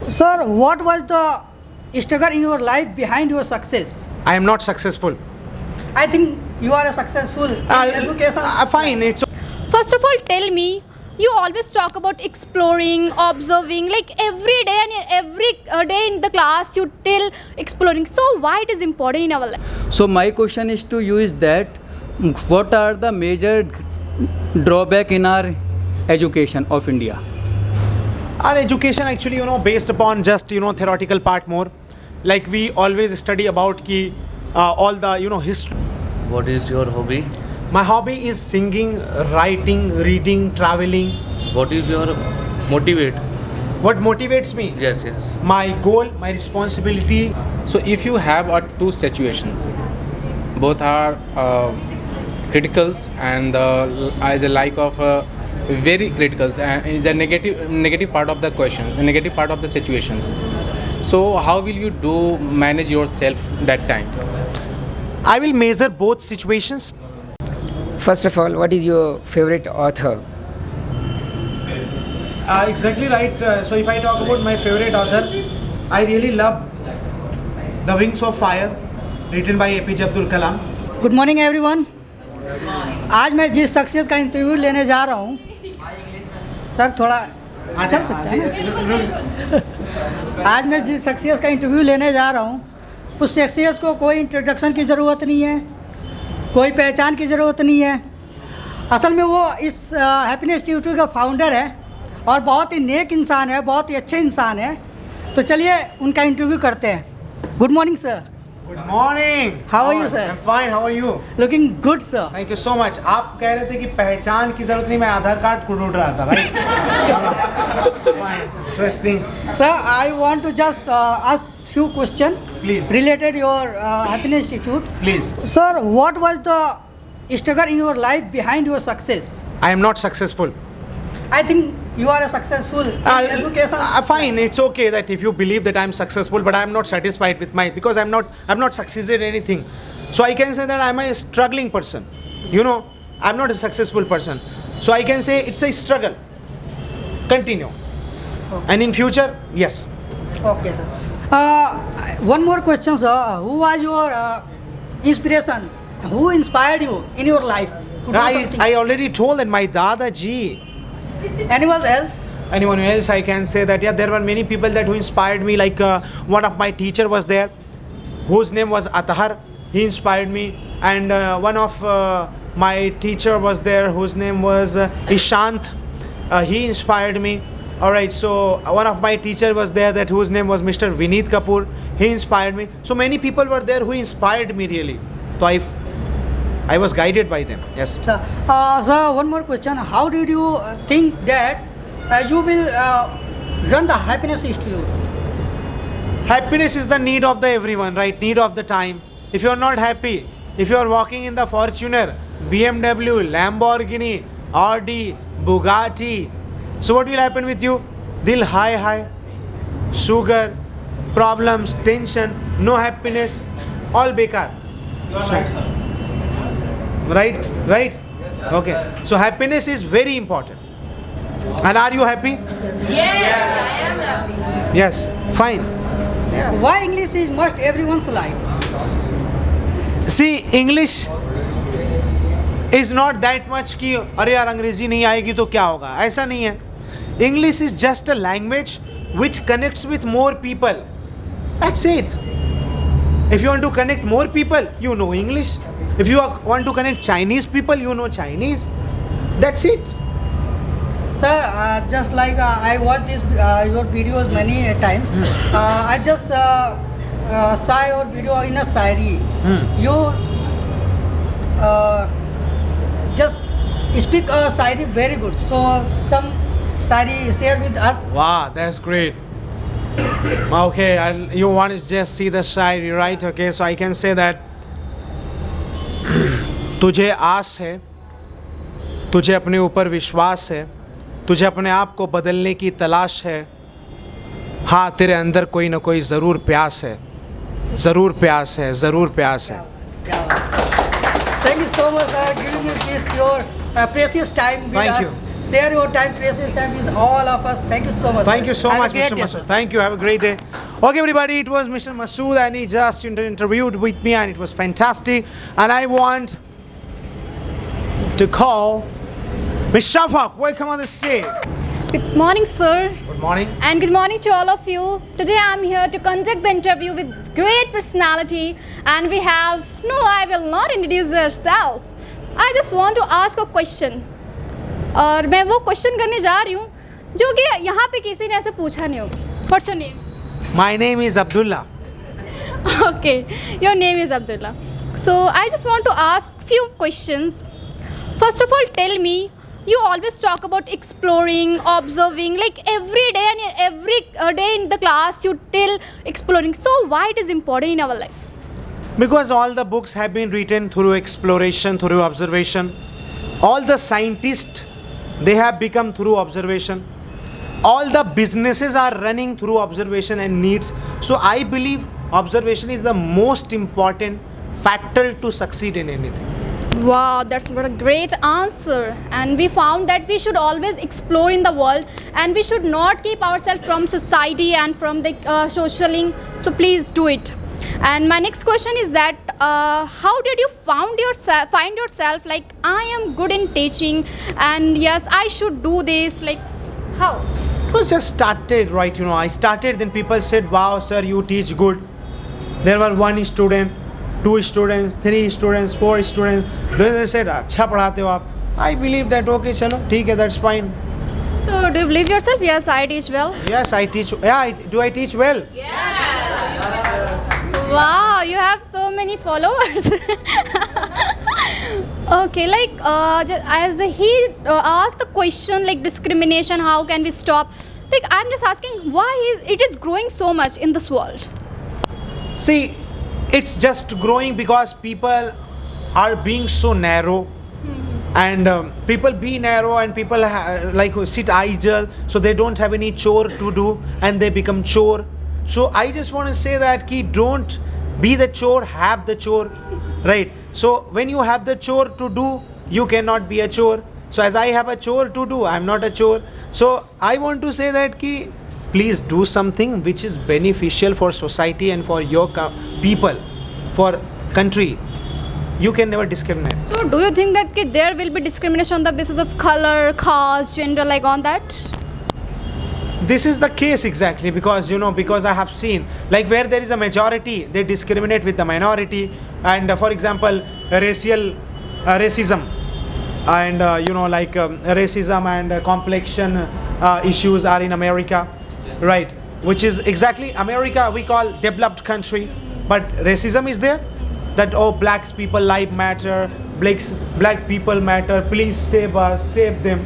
Sir, what was the struggle in your life behind your success? I am not successful. I think you are a successful in education. Fine, it's First of all, tell me, you always talk about exploring, observing, like every day and every day in the class you tell exploring. So why it is important in our life? So my question is to you is that what are the major drawback in our education of India? our education actually based upon just theoretical part more. Like we always study about all the history. What is your hobby? My hobby is singing, writing, reading, traveling. What is your motivate? What motivates me? Yes, yes. My goal, my responsibility. So if you have two situations, both are criticals and as a like of very criticals and is a negative part of the questions, the negative part of the situations. So how will you manage yourself that time? I will measure both situations. First of all, what is your favorite author? Exactly right. So if I talk about my favorite author, I really love The Wings of Fire, written by APJ Abdul Kalam. Good morning everyone. आज मैं जिस शख्सियत का interview लेने जा रहा हूँ, sir थोड़ा चल सकता है। आज मैं जिस शख्सियत का इंटरव्यू लेने जा रहा हूँ, उस शख्सियत को कोई इंट्रोडक्शन की ज़रूरत नहीं है, कोई पहचान की ज़रूरत नहीं है। असल में वो इस हैप्पीनेस इंस्टीट्यूट का फाउंडर है और बहुत ही नेक इंसान है, बहुत ही अच्छे इंसान है। तो चलिए उनका इंटरव्यू करते हैं। Good morning sir. Good morning. How are you, sir? I'm fine. How are you? Looking good sir. Thank you so much. आप कह रहे थे कि पहचान की जरूरत नहीं, मैं आधार कार्ड ढूंढ रहा था, right? Fine. Interesting. Sir, I want to just ask few questions. Please. Related your happiness institute. Please. Sir, what was the struggle in your life behind your success? I am not successful. I think you are a successful in education. Fine. It's okay that if you believe that I'm successful, but I'm not satisfied with because I've not succeeded in anything. So I can say that I'm a struggling person. I'm not a successful person. So I can say it's a struggle. Continue. Okay. And in future, yes. Okay, sir. One more question, sir. Who was your inspiration? Who inspired you in your life? To do something? I already told that my Dada ji. Anyone else? Anyone else, I can say that there were many people who inspired me. Like one of my teacher was there, whose name was Atahar. He inspired me. And one of my teacher was there, whose name was Ishant. He inspired me. Alright, so one of my teacher was there whose name was Mr. Vineet Kapoor. He inspired me. So many people were there who inspired me really. So I was guided by them. Yes. Sir, one more question. How did you think that you will run the happiness institute? Happiness is the need of the everyone, right? Need of the time. If you are not happy, if you are walking in the Fortuner, BMW, Lamborghini, Audi, Bugatti, so what will happen with you? Dil high, sugar, problems, tension, no happiness, all bekar. Right? Okay. So happiness is very important. And are you happy? Yes, I am happy. Yes. Fine. Why English is must everyone's life? See, English is not that much कि अरे यार अंग्रेजी नहीं आएगी तो क्या होगा, ऐसा नहीं है. English is just a language which connects with more people. That's it. If you want to connect more people, you know English. If you want to connect Chinese people, you know Chinese. That's it. Sir, just like I watched your videos many times, I just saw your video in a Sairi. You just speak Sairi very good. So some Sairi share with us. Wow, that's great. Okay, you want to just see the Sairi, right? Okay, so I can say that तुझे आस है, तुझे अपने ऊपर विश्वास है, तुझे अपने आप को बदलने की तलाश है. हाँ, तेरे अंदर कोई ना कोई ज़रूर प्यास है, ज़रूर प्यास है, ज़रूर प्यास है. Thank you so much for giving me this your precious time with Thank us. you. share your time, precious time with all of us. Thank you so much. Thank you so Have a much, great Mr. day, Masood. sir. Thank you. Have a great day. Okay, everybody, it was Mr. Masood and he just interviewed with me and it was fantastic. And I want to call Ms. Shafaq. Welcome on the stage. Good morning, sir. Good morning. And good morning to all of you. Today I'm here to conduct the interview with great personality, and we have I will not introduce yourself. I just want to ask a question. और मैं वो question करने जा रही हूँ जो कि यहाँ पे किसी ने ऐसे पूछा नहीं होगा. What's your name? My name is Abdullah. Okay, your name is Abdullah. So I just want to ask few questions. First of all, tell me, you always talk about exploring, observing, like every day and every day in the class you tell exploring. So why it is important in our life? Because all the books have been written through exploration, through observation. All the scientists, they have become through observation. All the businesses are running through observation and needs. So I believe observation is the most important factor to succeed in anything. Wow, that's what a great answer. And we found that we should always explore in the world, and we should not keep ourselves from society and from the socialing. So please do it. And my next question is that how did you find yourself like I am good in teaching and yes I should do this, like how? It was just started, right? I started, then people said, wow, sir, you teach good. There were 1 student, 2 students, 3 students, 4 students. Then they said, अच्छा पढ़ाते हो आप. I believe that, okay, चलो, ठीक है, that's fine. So do you believe yourself? Yes, I teach well. Yes, I teach. Yeah, do I teach well? Wow, you have so many followers. Okay, like as he asked the question like discrimination, how can we stop? Like I'm just asking why it is growing so much in this world. See, it's just growing because people are being so narrow. And people be narrow and people like sit idle, so they don't have any chore to do and they become chore. So I just want to say that don't be the chore, have the chore, right? So when you have the chore to do, you cannot be a chore. So as I have a chore to do, I'm not a chore. So I want to say that please do something which is beneficial for society and for your people, for country. You can never discriminate. So do you think that there will be discrimination on the basis of color, caste, gender, like on that? This is the case exactly because because I have seen like where there is a majority, they discriminate with the minority. And for example, racism and racism and complexion issues are in America, right? Which is exactly America we call developed country, but racism is there. That black people life matter, black people matter, please save us, save them.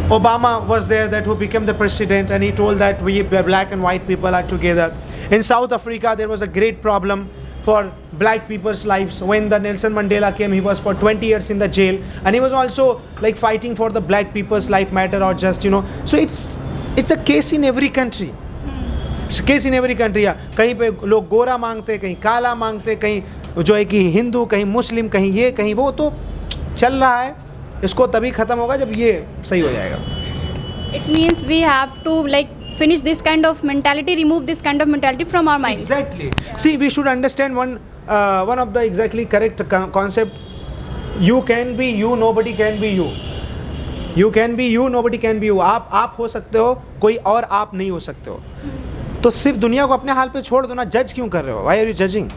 Obama was there, that who became the president, and he told that we black and white people are together. In South Africa there was a great problem for black people's lives. When the Nelson Mandela came, he was for 20 years in the jail, and he was also like fighting for the black people's life matter or just so it's a case in every country. It's a case in every country. कहीं पे लोग गोरा मांगते, कहीं काला मांगते, कहीं जो है कि हिंदू, कहीं मुस्लिम, कहीं ये कहीं वो, तो चल रहा है. इसको तभी खत्म होगा जब ये सही हो जाएगा. It means we have to like finish this kind of mentality, remove this kind of mentality from our mind. Exactly. See, we should understand one of the exactly correct concept. You can be you, nobody can be you. You can be you, nobody can be you. आप हो सकते हो, कोई और आप नहीं हो सकते हो. तो सिर्फ दुनिया को अपने हाल पे छोड़ दो ना. जज क्यों कर रहे हो? Why are you judging?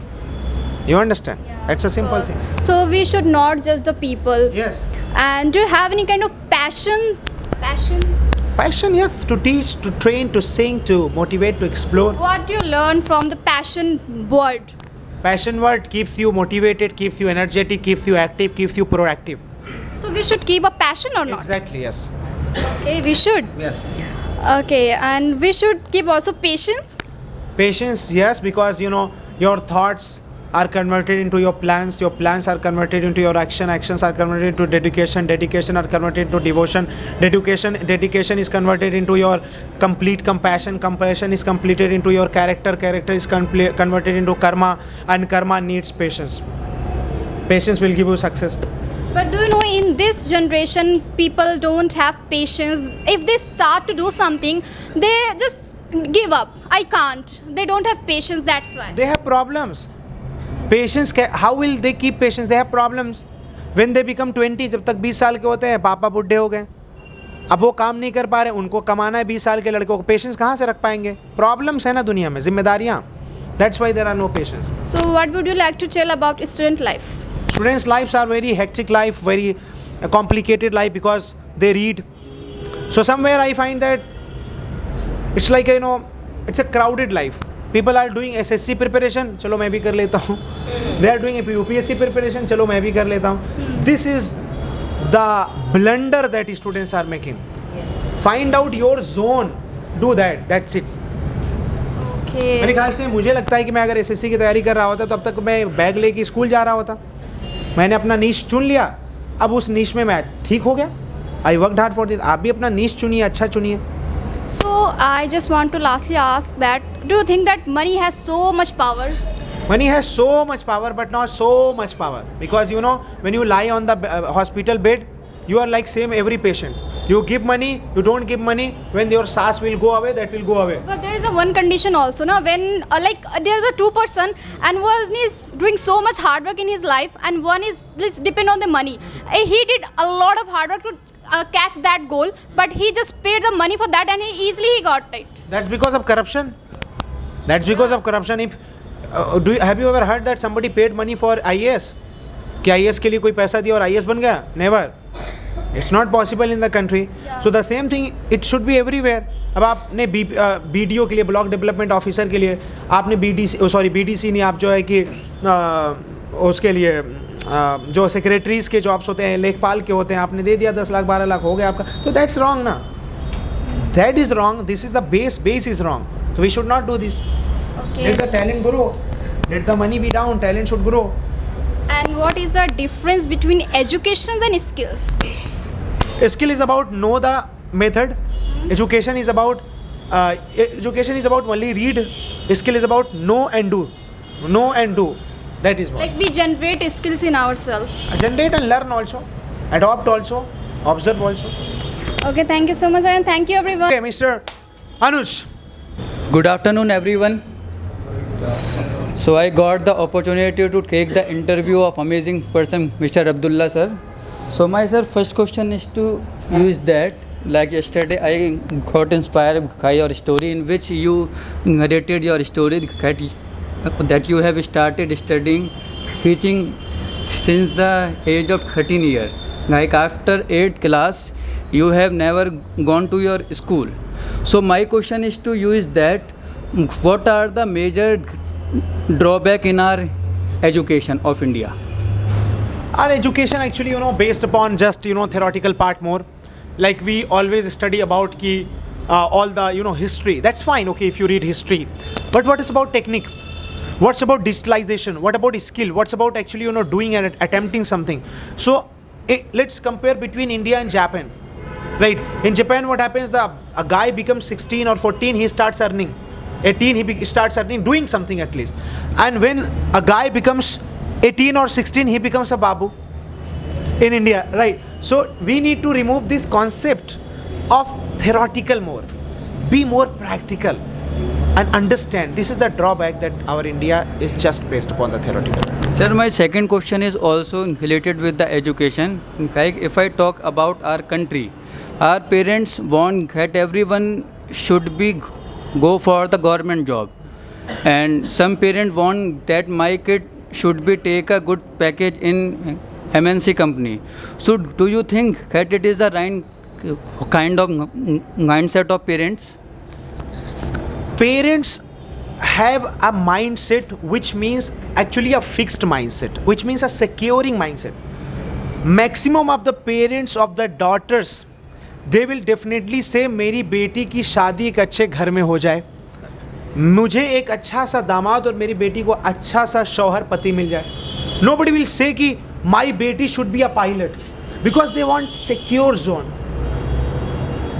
You understand? That's a simple thing. So we should not judge the people. Yes. And do you have any kind of passions? Passion, yes, to teach, to train, to sing, to motivate, to explore. What do you learn from the passion word? Passion word keeps you motivated, keeps you energetic, keeps you active, keeps you proactive. So we should keep a passion or not? Exactly, yes. Okay, we should. Yes. Okay, and we should keep also patience. Patience, yes, because your thoughts are converted into your plans are converted into your actions are converted into dedication are converted into devotion, dedication is converted into your complete compassion is completed into your character is converted into karma, and karma needs patience will give you success. But do you know, in this generation, people don't have patience. If they start to do something, they just give up. I can't. They don't have patience, that's why. They have problems. Patience, how will they keep patience? They have problems. When they become 20, जब तक 20 साल के होते हैं, पापा बुढ़े हो गए, अब वो काम नहीं कर पा रहे, उनको कमाना है 20 साल के लड़कों को, पेशेंस कहाँ से रख पाएंगे? प्रॉब्लम्स है ना दुनिया में, जिम्मेदारियाँ. That's why there are no patience. So what would you like to tell about student life? Students' lives are very hectic life, very complicated life because they read. So somewhere I find that it's like, it's a crowded life. People are doing SSC preparation, चलो मैं भी कर लेता हूँ. They are doing UPSC preparation, चलो मैं भी कर लेता हूँ. This is the blunder that students are making. Find out your zone, do that, that's it. Okay. मेरे ख्याल से मुझे लगता है कि मैं अगर एसएससी की तैयारी कर रहा होता तो अब तक मैं बैग लेके स्कूल जा रहा होता. मैंने अपना नीश चुन लिया, अब उस नीश में मैं ठीक हो गया. I worked hard for this. आप भी अपना नीश चुनिए, अच्छा चुनिए. So I just want to lastly ask that, do you think that money has so much power? Money has so much power, but not so much power. Because when you lie on the hospital bed, you are like same every patient. You give money, you don't give money, when your SARS will go away, that will go away. But there is a one condition also, na, when there is a two person and one is doing so much hard work in his life and one is just depend on the money. He did a lot of hard work to catch that goal, but he just paid the money for that and he got it. That's because of corruption. That's because of corruption. If have you ever heard that somebody paid money for IAS? कि IAS के लिए कोई पैसा दिया और IAS बन गया? Never. It's not possible in the country. Yeah. So the same thing, it should be everywhere. अब आपने BDO के लिए, ब्लॉक डेवलपमेंट ऑफिसर के लिए आपने BDC नहीं, आप जो है कि उसके लिए जो सेक्रेटरीज के जॉब्स होते हैं, लेखपाल के होते हैं, आपने दे दिया 10 लाख 12 लाख हो गया आपका. तो दैट्स रॉन्ग ना. That is wrong. This is the base is wrong. So we should not do this. Okay. Let the talent grow. Let the money be down. Talent should grow. And what is the difference between education and skills? A skill is about know the method. Education is about only read. A skill is about know and do. Know and do. That is what. Like we generate skills in ourselves. Generate and learn also. Adopt also. Observe also. Okay, thank you so much and thank you everyone. Okay, Mr. Anuj. Good afternoon, everyone. So I got the opportunity to take the interview of amazing person, Mr. Abdullah Sir. So my sir, first question is to you is that, like yesterday I got inspired by your story in which you narrated your story that you have started studying teaching since the age of 13 years. Like after 8th class, you have never gone to your school. So my question is to you is that what are the major drawback in our education of India? Our education actually, based upon just, theoretical part more. Like we always study about all the, history. That's fine, okay, if you read history. But what is about technique? What's about digitalization? What about skill? What's about actually, doing and attempting something? So let's compare between India and Japan. Right? In Japan, what happens? A guy becomes 16 or 14, he starts earning. 18, he starts earning, doing something at least. And when a guy becomes 18 or 16, he becomes a babu in India, right? So we need to remove this concept of theoretical more. Be more practical and understand. This is the drawback that our India is just based upon the theoretical. Sir, my second question is also related with the education. Like if I talk about our country, our parents want that everyone should be go for the government job, and some parents want that my kid should be take a good package in MNC company. So do you think that it is the right kind of mindset of parents? Parents have a mindset which means actually a fixed mindset, which means a securing mindset. Maximum of the parents of the daughters, they will definitely say मेरी बेटी की शादी एक अच्छे घर में हो जाए, मुझे एक अच्छा सा दामाद और मेरी बेटी को अच्छा सा शौहर पति मिल जाए. Nobody will say कि my बेटी should be a pilot because they want secure zone.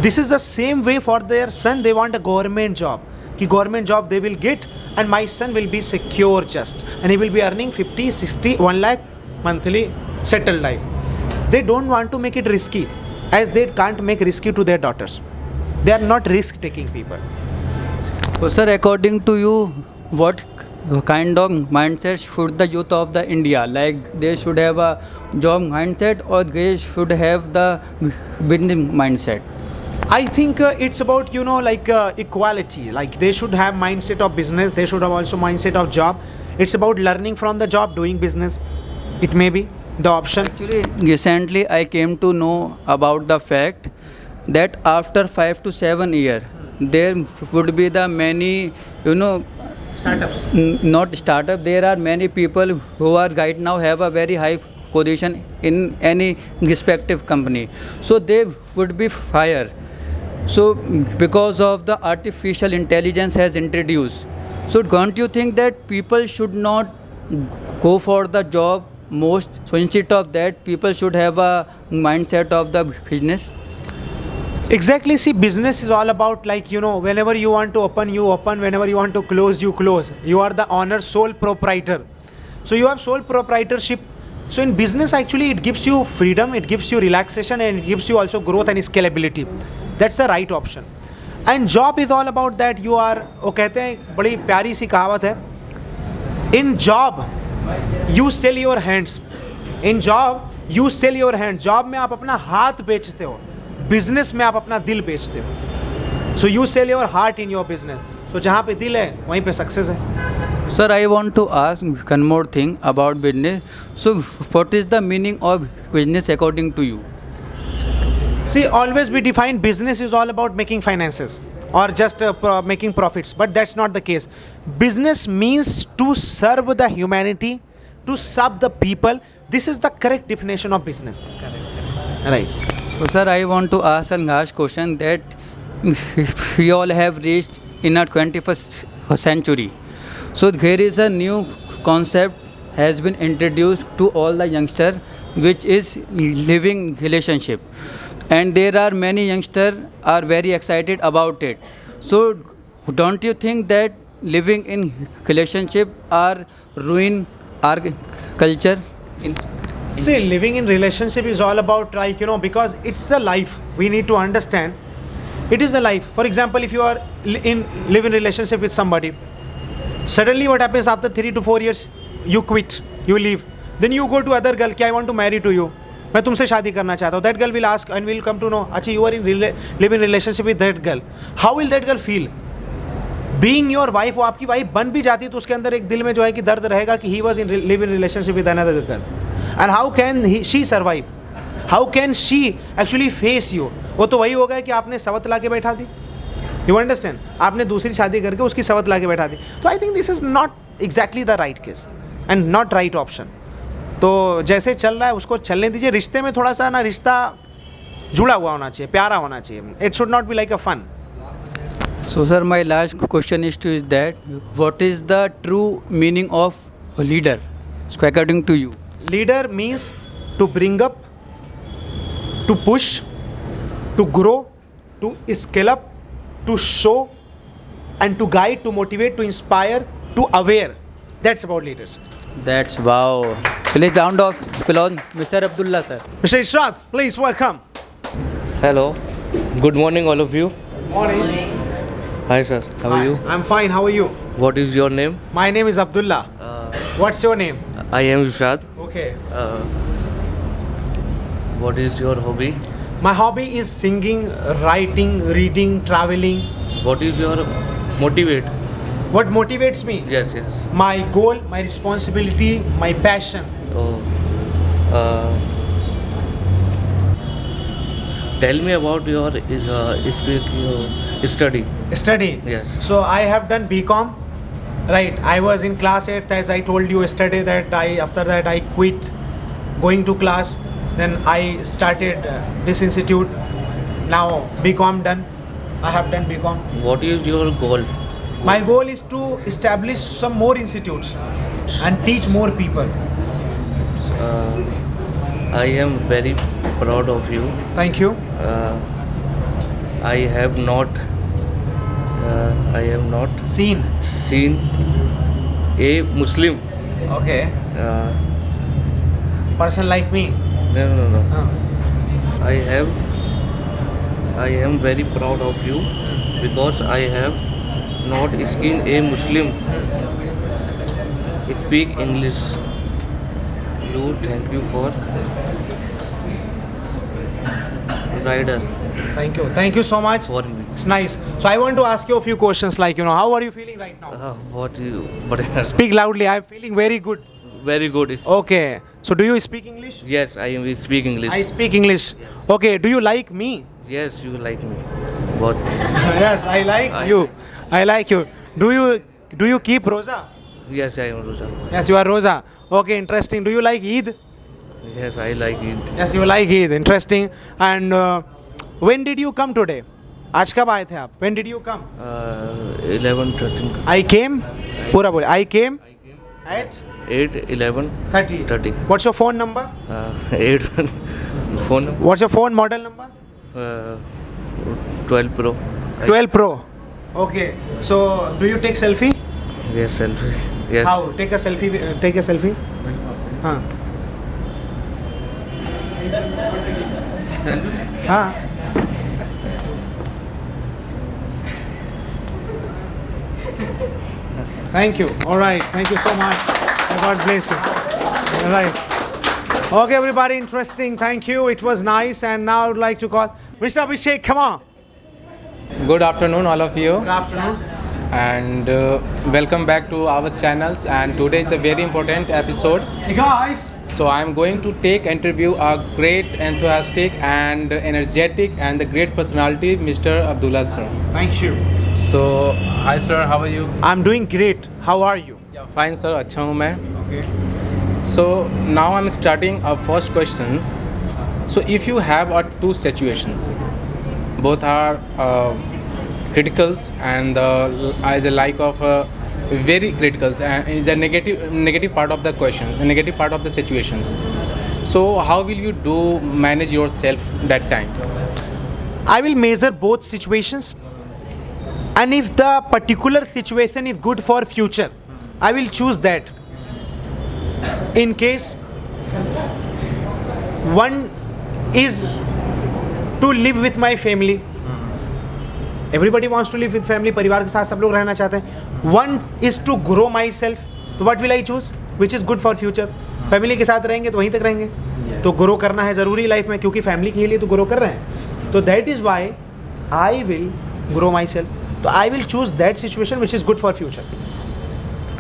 This is the same way for their son. They want a government job. कि government job they will get and my son will be secure just and he will be earning 50, 60, 1 lakh monthly settled life. they don't want to make it risky, as they can't make risky to their daughters. They are not risk-taking people. So, sir, according to you, what kind of mindset should the youth of the India, like they should have a job mindset or they should have the business mindset? I think it's about equality. Like they should have mindset of business. They should have also mindset of job. It's about learning from the job, doing business. It may be the option. Actually, recently I came to know about the fact that after 5 to 7 years, there would be the many, Startups. not startup. There are many people who are right now have a very high position in any respective company. So they would be fired. So because of the artificial intelligence has introduced. So don't you think that people should not go for the job most? So instead of that, people should have a mindset of the business. Exactly. See, business is all about whenever you want to open, you open. Whenever you want to close, you close. You are the owner, sole proprietor. So you have sole proprietorship. So in business, actually, it gives you freedom, it gives you relaxation, and it gives you also growth and scalability. That's the right option. And job is all about that. You are, वो कहते हैं बड़ी प्यारी सी कहावत है. In job, you sell your hands. In job, you sell your hands. Job में आप अपना हाथ बेचते हो. Business में आप अपना दिल बेचते हो. So you sell your heart in your business. So जहाँ पे दिल है, वहीं पे success है. Sir, I want to ask one more thing about business. So what is the meaning of business according to you? See, always we define business is all about making finances or just making profits, but that's not the case. Business means to serve the humanity, to serve the people. This is the correct definition of business. Right. So, sir, I want to ask a last question that we all have reached in our 21st century. So, there is a new concept has been introduced to all the youngsters, which is living relationship. And there are many youngsters are very excited about it. So, don't you think that living in relationship are ruin our culture? See, living in relationship is all about because it's the life. We need to understand. It is the life. For example, if you are live in relationship with somebody, suddenly what happens after 3 to 4 years, you quit, you leave. Then you go to other girl, I want to marry to you. मैं तुमसे शादी करना चाहता हूँ. That girl will ask and will come to know, अच्छा, you are in live in relationship with that girl. How will that girl feel? Being your wife, वो आपकी wife बन भी जाती है तो उसके अंदर एक दिल में जो है कि दर्द रहेगा कि he was in live in relationship with another girl. And how can she survive? How can she actually face you? वो तो वही होगा कि आपने सवत ला के बैठा दी. You understand? आपने दूसरी शादी करके उसकी सवत ला के बैठा दी. तो I think this is not exactly the right case and not right option. तो जैसे चल रहा है उसको चलने दीजिए. रिश्ते में थोड़ा सा रिश्ता जुड़ा हुआ होना चाहिए, प्यारा होना चाहिए. It should not be like a fun. So, sir, my last question is that what is the true meaning of a leader, according to you? Leader means to bring up, to push, to grow, to scale up, to show, and to guide, to motivate, to inspire, to aware. That's about leaders. That's wow. Please round of applause, Mr. Abdullah Sir. Mr. Ishrat, please welcome. Hello. Good morning, all of you. Morning. Hi, sir. How are you? I'm fine. How are you? What is your name? My name is Abdullah. What's your name? I am Yushad. Okay. What is your hobby? My hobby is singing, writing, reading, traveling. What is your motivate? What motivates me? Yes. My goal, my responsibility, my passion. Oh. Tell me about your study. Study. Yes. So I have done BCom. Right. I was in class 8, as I told you yesterday, that after that I quit going to class. Then I started this institute. Now BCom done. I have done BCom. What is your goal? My goal is to establish some more institutes and teach more people. I am very proud of you. Thank you. I have not Seen. a Muslim Okay. Person like me. No. Ah. I am very proud of you because I have not seen a Muslim speak English. Thank you for rider Thank you so much. for me. It's nice. So I want to ask you a few questions like, how are you feeling right now? But Speak loudly. I'm feeling very good. very good. Okay. So do you speak English? Yes, I am speak English. I speak English. Okay. Do you like me? Yes, you like me. But Yes, I like you. I like you. Do you keep Rosa? yes, I am Rosa. Yes, you are Rosa. Okay, interesting. Do you like Eid? Yes, I like it. Yes, you like Eid. Interesting. And when did you come today? आज कब आए थे आप? When did you come? 11:13. I came. पूरा बोले. I came at 8:11:30. 30. What's your phone number? 8 phone What's your phone model number? 12 Pro. 12 Pro. Okay. So do you take selfie? Yes, selfie. Yes. How? Take a selfie. Take a selfie. हाँ. हाँ. Thank you. All right. Thank you so much. God bless you. All right. Okay, everybody. Interesting. Thank you. It was nice. And now I would like to call Mr. Abhishek. Come on. Good afternoon, all of you, Good afternoon. and welcome back to our channels. And today is the very important episode. Hey guys. So I am going to take interview a great, enthusiastic, and energetic, and the great personality, Mr. Abdullah Sir. Thank you. So hi sir, how are you? I'm doing great. How are you? Yeah, fine sir, अच्छा हूँ मैं. Okay. So now I'm starting our first questions. So if you have two situations, both are criticals and as a like of very criticals and is a negative part of the questions, a negative part of the situations. So how will you do manage yourself that time? I will measure both situations, and if the particular situation is good for future, I will choose that. In case one is to live with my family, everybody wants to live with family, परिवार के साथ सब लोग रहना चाहते हैं. One is to grow myself, तो what will I choose? Which is good for future. Family के साथ रहेंगे तो वहीं तक रहेंगे. तो ग्रो करना है ज़रूरी लाइफ में, क्योंकि फैमिली के लिए तो ग्रो कर रहे हैं. तो that is why I will grow myself. तो I will choose that situation which is good for future.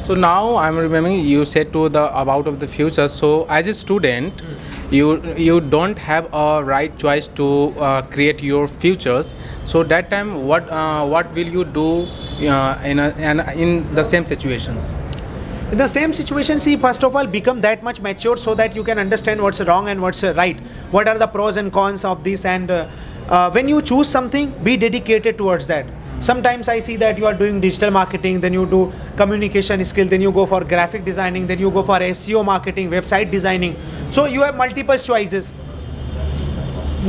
So now I'm remembering you said to the about of the future. So as a student, you don't have a right choice to create your futures. So that time, what will you do in the same situations? In the same situation, see, first of all, become that much mature so that you can understand what's wrong and what's right. What are the pros and cons of this, and when you choose something, be dedicated towards that. Sometimes I see that you are doing digital marketing, then you do communication skill, then you go for graphic designing, then you go for SEO marketing, website designing. So you have multiple choices.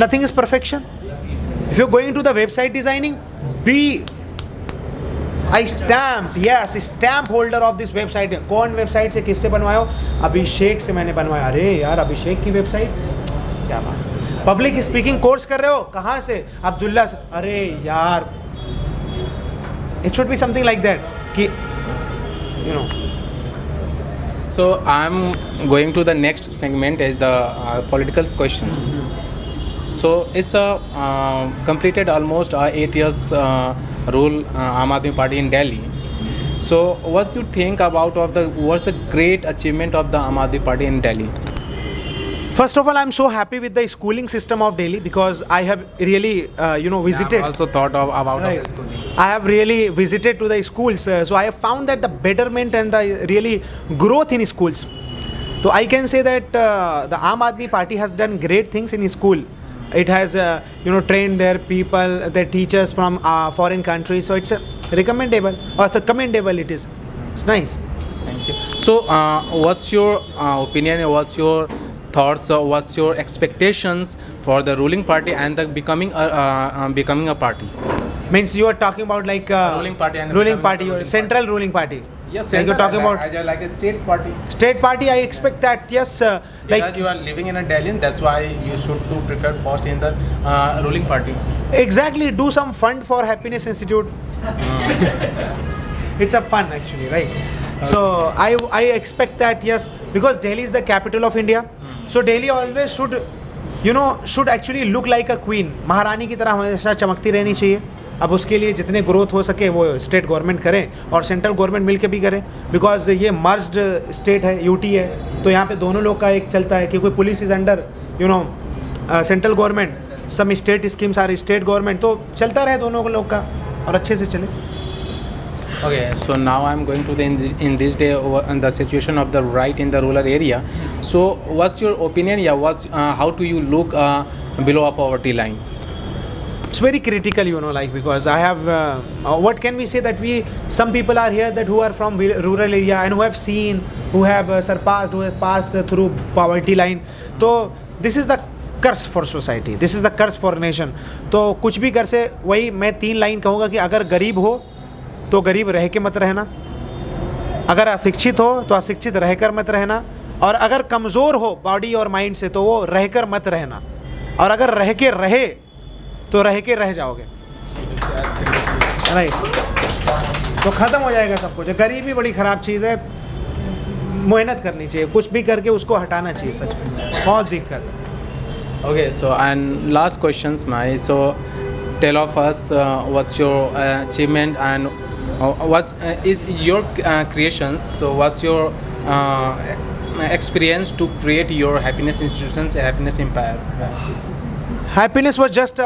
Nothing is perfection. If you're going to the website designing, be stamp holder of this website. कौन website से किससे बनवाया हो? अभिषेक से मैंने बनवाया. अरे यार, अभिषेक की वेबसाइट, क्या बात. पब्लिक स्पीकिंग कोर्स कर रहे हो, कहाँ से? अब्दुल्ला से. अरे यार, it should be something like that, कि, So I'm going to the next segment as the political questions. So it's completed almost 8 years rule Aam Aadmi Party in Delhi. So what do you think about what's the great achievement of the Aam Aadmi Party in Delhi? First of all, I'm so happy with the schooling system of Delhi, because I have really visited. I also thought about Right. of the schooling. I have really visited to the schools, so I have found that the betterment and the really growth in schools. So I can say that the Aam Aadmi Party has done great things in school. It has trained their people, their teachers from foreign countries. So it's recommendable, or it's commendable. It is. It's nice. Thank you. So what's your opinion? What's your thoughts? What's your expectations for the ruling party and the becoming a party? Means you are talking about like Ruling party and ruling becoming party the or ruling central ruling party. Yes, Like you're talking about like a state party. state party. I expect that yes, Because like you are living in a Delhi, that's why you should to prefer first in the ruling party. exactly do some fund for Happiness Institute. It's a fun actually, right? So I expect that yes, because Delhi is the capital of India. So Delhi always should actually look like a queen. महारानी की तरह हमेशा चमकती रहनी चाहिए. अब उसके लिए जितने ग्रोथ हो सके वो स्टेट गवर्नमेंट करें और सेंट्रल गवर्नमेंट मिलके भी करें, बिकॉज ये मर्ज्ड स्टेट है, यूटी है, तो यहाँ पे दोनों लोग का एक चलता है क्योंकि police is under central government, some state schemes are state government, तो चलता रहे दोनों लोग का और अच्छे से चले. Okay, so now I'm going to in this day on the situation of the right in the rural area. So what's your opinion? Yeah, how do you look below a poverty line? It's very critical, like because I have what can we say that some people are here that who are from rural area and who have seen, who have surpassed, who have passed through poverty line. So this is the curse for society, this is the curse for nation. तो कुछ भी कर से वही मैं 3 line कहूँगा कि अगर गरीब हो तो गरीब रह के मत रहना, अगर अशिक्षित हो तो अशिक्षित रहकर मत रहना, और अगर कमज़ोर हो बॉडी और माइंड से तो वो रहकर मत रहना, और अगर रह के रहे तो रह के रह जाओगे, राइट? तो ख़त्म हो जाएगा सब कुछ. गरीबी बड़ी ख़राब चीज़ है, मेहनत करनी चाहिए, कुछ भी करके उसको हटाना चाहिए. सच में बहुत दिक्कत है. Okay, so and last questions, so tell of us what's your achievement and what is your creations. So what's your experience to create your happiness institutions, happiness empire? Happiness was just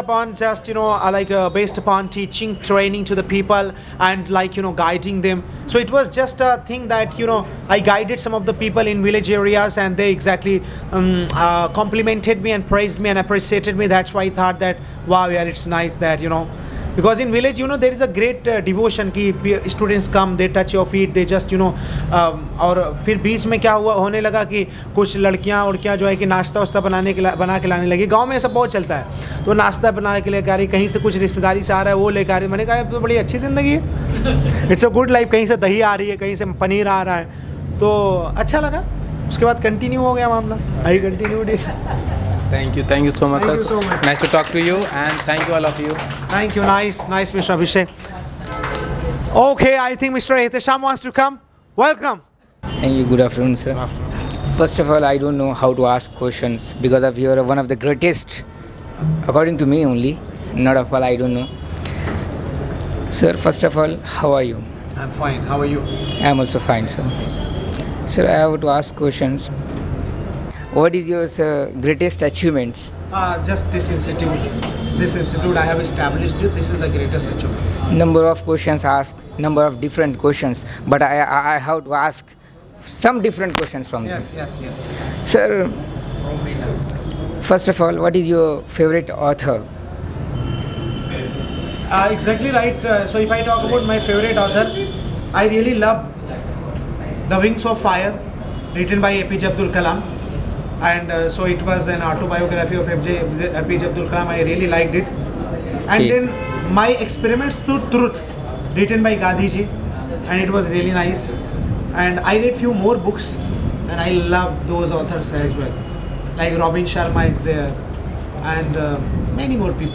based upon teaching, training to the people, and guiding them. So it was just a thing that I guided some of the people in village areas, and they exactly complimented me and praised me and appreciated me. That's why I thought that wow, yeah, it's nice that because in village there is a great devotion कि students come, they touch your feet, they just और फिर बीच में क्या हुआ होने लगा कि कुछ लड़कियां जो है कि नाश्ता वास्ता बना के लाने लगी. गांव में ऐसा बहुत चलता है, तो नाश्ता बनाने के लिए कह रही, कहीं से कुछ रिश्तेदारी से आ रहा है वो लेकर आ रही. मैंने कहा तो बड़ी अच्छी ज़िंदगी है, इट्स अ गुड लाइफ. कहीं से दही आ रही है, कहीं से पनीर आ रहा है, तो अच्छा लगा. उसके बाद कंटिन्यू हो गया मामला. I continued it. Thank you so much, Thank sir. you so much. Nice to talk to you, and thank you all of you. Thank you. Nice, Mr. Abhishek. Okay, I think Mr. Ehtesham wants to come. Welcome. Thank you. Good afternoon, sir. First of all, I don't know how to ask questions because of you are one of the greatest, according to me only. Not of all, I don't know. Sir, first of all, how are you? I'm fine. How are you? I'm also fine, sir. Sir, I have to ask questions. What is your greatest achievements? Just this institute. This institute I have established. This is the greatest achievement. Number of questions asked, number of different questions, but I have to ask some different questions from you. Yes. Sir, first of all, what is your favorite author? Exactly right. So if I talk about my favorite author, I really love The Wings of Fire, written by APJ Abdul Kalam. And so it was an autobiography of APJ Abdul Kalam. I really liked it. And then My Experiments to Truth, written by Gandhiji, and it was really nice. And I read few more books, and I love those authors as well. Like Robin Sharma is there, and many more people.